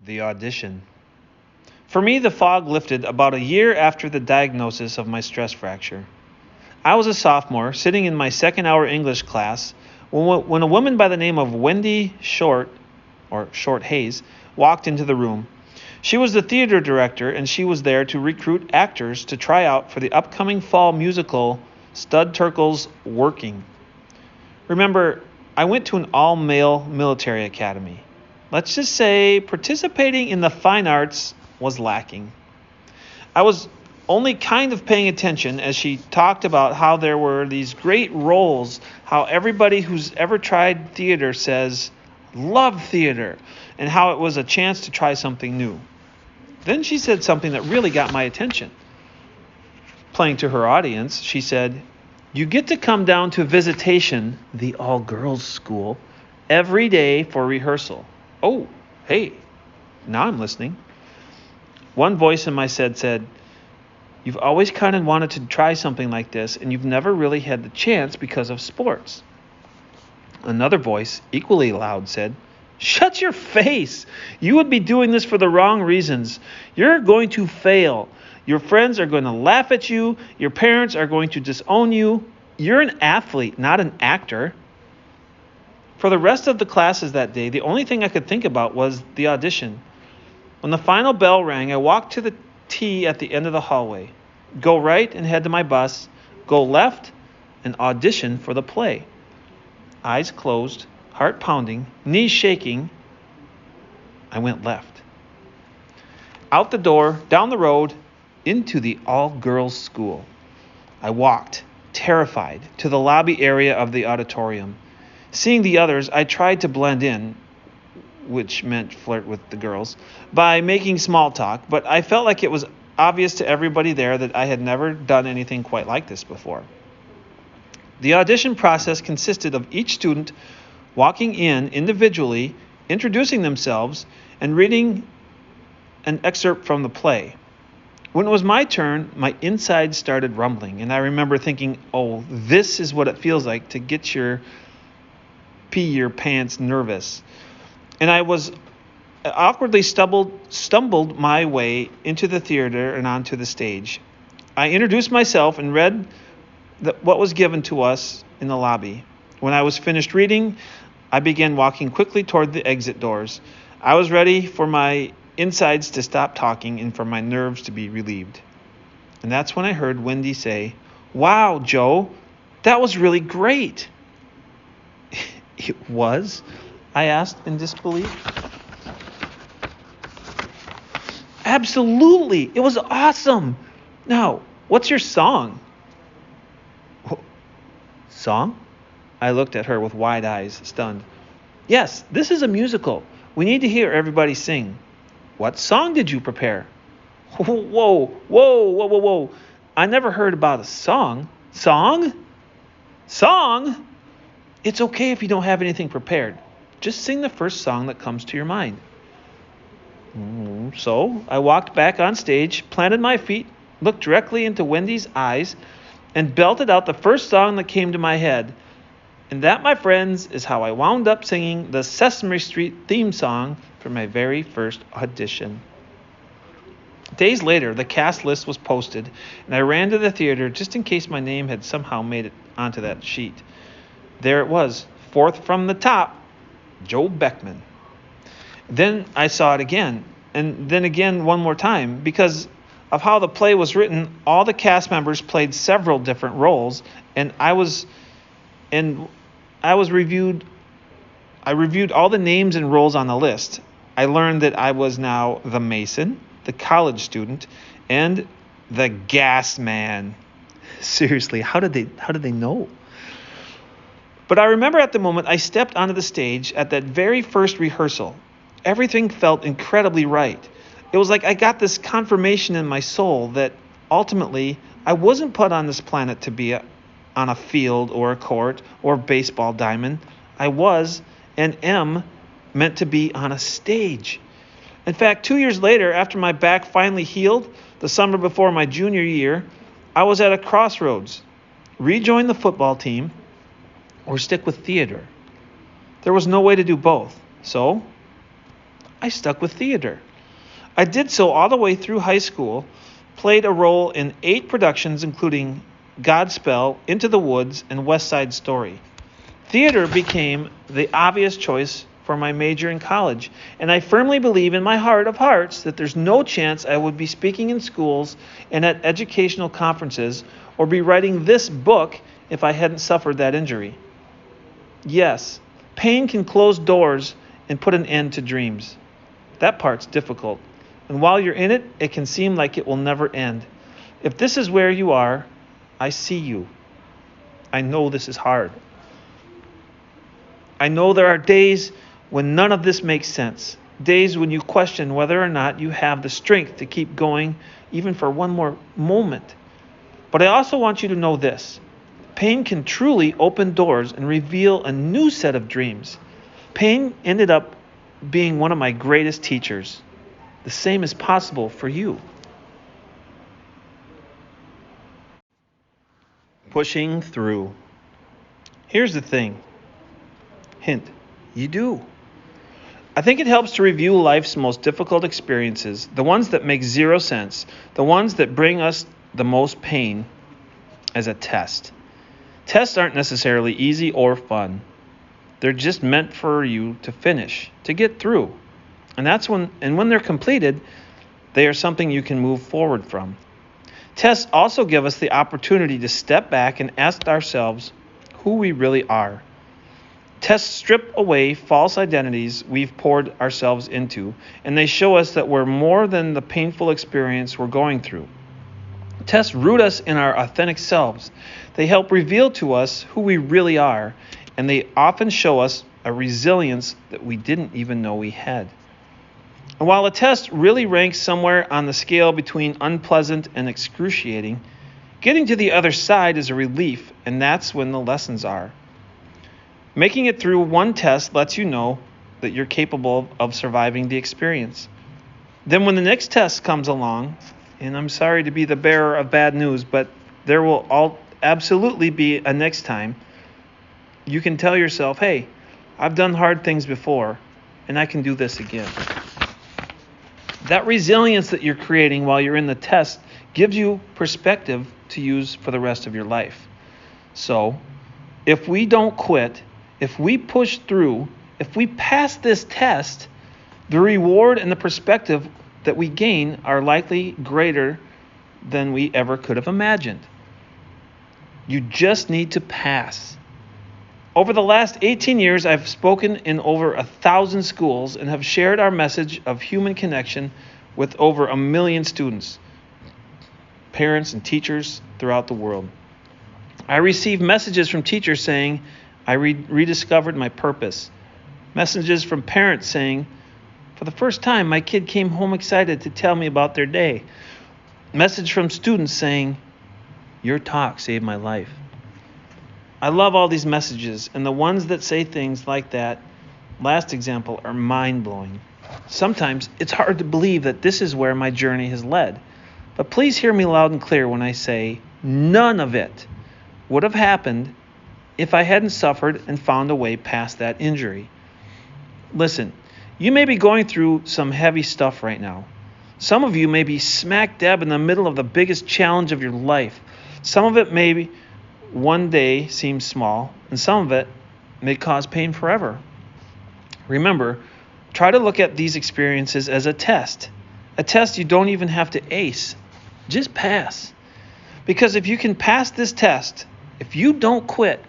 The audition. For me, the fog lifted about a year after the diagnosis of my stress fracture. I was a sophomore, sitting in my second hour English class, when a woman by the name of Wendy Short, or Short Hayes, walked into the room. She was the theater director, and she was there to recruit actors to try out for the upcoming fall musical Stud Terkel's Working. Remember, I went to an all-male military academy. Let's just say participating in the fine arts was lacking. I was only kind of paying attention as she talked about how there were these great roles, how everybody who's ever tried theater says, love theater, and how it was a chance to try something new. Then she said something that really got my attention. Playing to her audience, she said, you get to come down to Visitation, the all-girls school, every day for rehearsal. Oh, hey, now I'm listening. One voice in my head said, you've always kind of wanted to try something like this, and you've never really had the chance because of sports. Another voice, equally loud, said, shut your face. You would be doing this for the wrong reasons. You're going to fail. Your friends are going to laugh at you. Your parents are going to disown you. You're an athlete, not an actor. For the rest of the classes that day, the only thing I could think about was the audition. When the final bell rang, I walked to the T at the end of the hallway. Go right and head to my bus. Go left and audition for the play. Eyes closed, heart pounding, knees shaking. I went left. Out the door, down the road, into the all-girls school. I walked, terrified, to the lobby area of the auditorium. Seeing the others, I tried to blend in, which meant flirt with the girls, by making small talk, but I felt like it was obvious to everybody there that I had never done anything quite like this before. The audition process consisted of each student walking in individually, introducing themselves, and reading an excerpt from the play. When it was my turn, my insides started rumbling, and I remember thinking, oh, this is what it feels like to get your pee your pants nervous. And I was awkwardly stumbled my way into the theater and onto the stage. I introduced myself and read what was given to us in the lobby. When I was finished reading, I began walking quickly toward the exit doors. I was ready for my insides to stop talking and for my nerves to be relieved. And that's when I heard Wendy say, wow, Joe, that was really great. It was? I asked in disbelief. Absolutely. It was awesome. Now, what's your song? Song? I looked at her with wide eyes, stunned. Yes, this is a musical. We need to hear everybody sing. What song did you prepare? Whoa. I never heard about a song. Song? Song? It's okay if you don't have anything prepared. Just sing the first song that comes to your mind. So I walked back on stage, planted my feet, looked directly into Wendy's eyes, and belted out the first song that came to my head. And that, my friends, is how I wound up singing the Sesame Street theme song for my very first audition. Days later, the cast list was posted, and I ran to the theater just in case my name had somehow made it onto that sheet. There it was, fourth from the top, Joe Beckman. Then I saw it again, and then again one more time. Because of how the play was written, all the cast members played several different roles, and I reviewed all the names and roles on the list. I learned that I was now the Mason, the college student, and the gas man. Seriously, how did they know? But I remember at the moment I stepped onto the stage at that very first rehearsal. Everything felt incredibly right. It was like I got this confirmation in my soul that ultimately I wasn't put on this planet to be on a field or a court or baseball diamond. I was and am meant to be on a stage. In fact, 2 years later, after my back finally healed, the summer before my junior year, I was at a crossroads. Rejoin the football team or stick with theater. There was no way to do both. So I stuck with theater. I did so all the way through high school, played a role in 8 productions including Godspell, Into the Woods, and West Side Story. Theater became the obvious choice for my major in college, and I firmly believe in my heart of hearts that there's no chance I would be speaking in schools and at educational conferences or be writing this book if I hadn't suffered that injury. Yes, pain can close doors and put an end to dreams. That part's difficult, and while you're in it, it can seem like it will never end. If this is where you are, I see you. I know this is hard. I know there are days when none of this makes sense. Days when you question whether or not you have the strength to keep going even for one more moment. But I also want you to know this. Pain can truly open doors and reveal a new set of dreams. Pain ended up being one of my greatest teachers. The same is possible for you. Pushing through. Here's the thing. Hint, you do. I think it helps to review life's most difficult experiences, the ones that make zero sense, the ones that bring us the most pain, as a test. Tests aren't necessarily easy or fun. They're just meant for you to finish, to get through. And when they're completed, they are something you can move forward from. Tests also give us the opportunity to step back and ask ourselves who we really are. Tests strip away false identities we've poured ourselves into, and they show us that we're more than the painful experience we're going through. Tests root us in our authentic selves. They help reveal to us who we really are, and they often show us a resilience that we didn't even know we had. And while a test really ranks somewhere on the scale between unpleasant and excruciating, getting to the other side is a relief, and that's when the lessons are. Making it through one test lets you know that you're capable of surviving the experience. Then when the next test comes along, and I'm sorry to be the bearer of bad news, but there will absolutely be a next time, you can tell yourself, hey, I've done hard things before, and I can do this again. That resilience that you're creating while you're in the test gives you perspective to use for the rest of your life. So, if we don't quit, if we push through, if we pass this test, the reward and the perspective that we gain are likely greater than we ever could have imagined. You just need to pass. Over the last 18 years, I've spoken in over 1,000 schools and have shared our message of human connection with over 1 million students, parents, and teachers throughout the world. I receive messages from teachers saying, I rediscovered my purpose. Messages from parents saying, for the first time, my kid came home excited to tell me about their day. Message from students saying, your talk saved my life. I love all these messages, and the ones that say things like that, last example, are mind-blowing. Sometimes it's hard to believe that this is where my journey has led. But please hear me loud and clear when I say none of it would have happened if I hadn't suffered and found a way past that injury. Listen, you may be going through some heavy stuff right now. Some of you may be smack dab in the middle of the biggest challenge of your life. Some of it may one day seem small, and some of it may cause pain forever. Remember, try to look at these experiences as a test you don't even have to ace. Just pass. Because if you can pass this test, if you don't quit,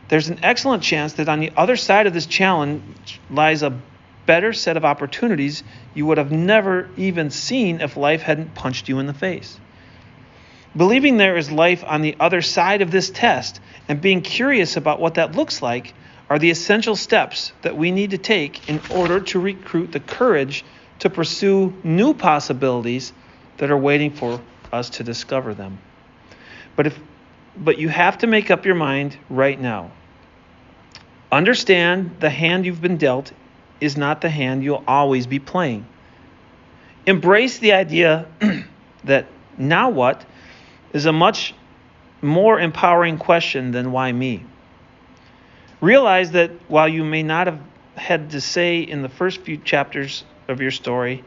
there's an excellent chance that on the other side of this challenge lies a better set of opportunities you would have never even seen if life hadn't punched you in the face. Believing there is life on the other side of this test and being curious about what that looks like are the essential steps that we need to take in order to recruit the courage to pursue new possibilities that are waiting for us to discover them. But you have to make up your mind right now. Understand the hand you've been dealt is not the hand you'll always be playing. Embrace the idea that now what is a much more empowering question than why me. Realize that while you may not have had to say in the first few chapters of your story.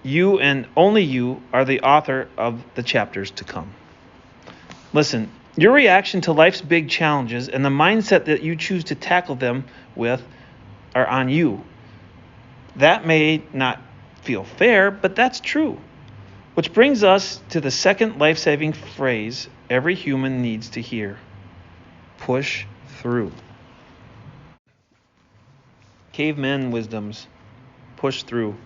You and only you are the author of the chapters to come. Listen, your reaction to life's big challenges and the mindset that you choose to tackle them with are on you. That may not feel fair, but that's true. Which brings us to the second life-saving phrase every human needs to hear. Push through. Caveman wisdoms. Push through.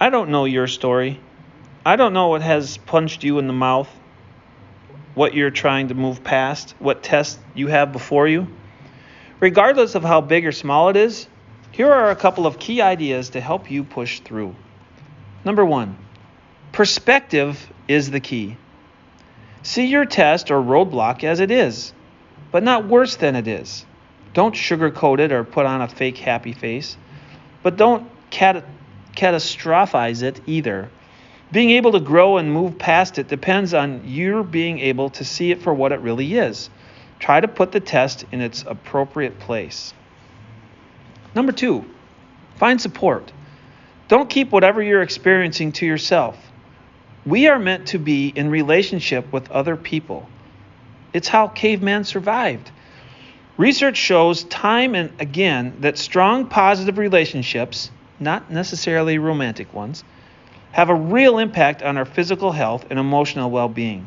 I don't know your story. I don't know what has punched you in the mouth, what you're trying to move past, what tests you have before you. Regardless of how big or small it is, here are a couple of key ideas to help you push through. Number 1, perspective is the key. See your test or roadblock as it is, but not worse than it is. Don't sugarcoat it or put on a fake happy face, but don't catastrophize it either. Being able to grow and move past it depends on your being able to see it for what it really is. Try to put the test in its appropriate place. Number 2, find support. Don't keep whatever you're experiencing to yourself. We are meant to be in relationship with other people. It's how caveman survived. Research shows time and again that strong positive relationships, not necessarily romantic ones, have a real impact on our physical health and emotional well-being.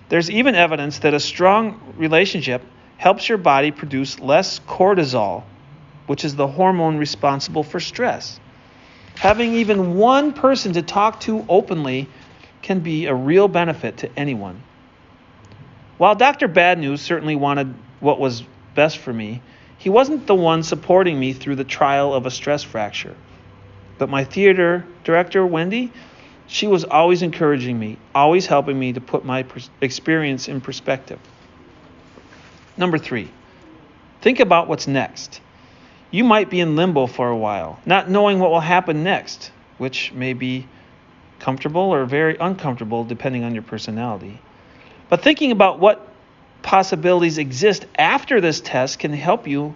There's even evidence that a strong relationship helps your body produce less cortisol, which is the hormone responsible for stress. Having even one person to talk to openly can be a real benefit to anyone. While Dr. Bad News certainly wanted what was best for me, he wasn't the one supporting me through the trial of a stress fracture. But my theater director, Wendy, she was always encouraging me, always helping me to put my experience in perspective. Number 3, think about what's next. You might be in limbo for a while, not knowing what will happen next, which may be comfortable or very uncomfortable depending on your personality. But thinking about what possibilities exist after this test can help you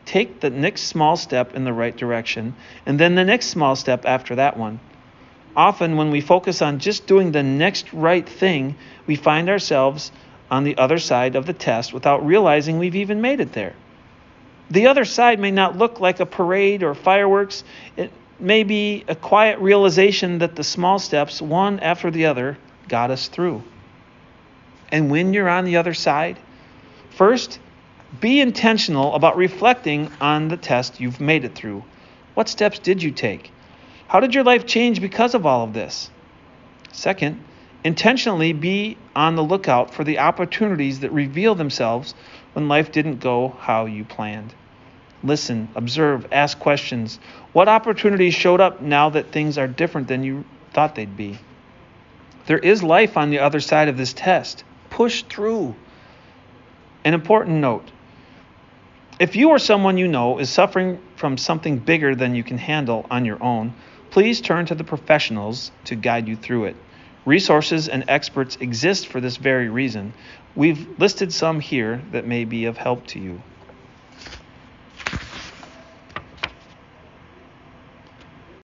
take the next small step in the right direction, and then the next small step after that one. Often when we focus on just doing the next right thing, we find ourselves on the other side of the test without realizing we've even made it there. The other side may not look like a parade or fireworks. It may be a quiet realization that the small steps, one after the other, got us through. And when you're on the other side, first, be intentional about reflecting on the test you've made it through. What steps did you take? How did your life change because of all of this? Second, intentionally be on the lookout for the opportunities that reveal themselves when life didn't go how you planned. Listen, observe, ask questions. What opportunities showed up now that things are different than you thought they'd be? There is life on the other side of this test. Push through. An important note. If you or someone you know is suffering from something bigger than you can handle on your own, please turn to the professionals to guide you through it. Resources and experts exist for this very reason. We've listed some here that may be of help to you.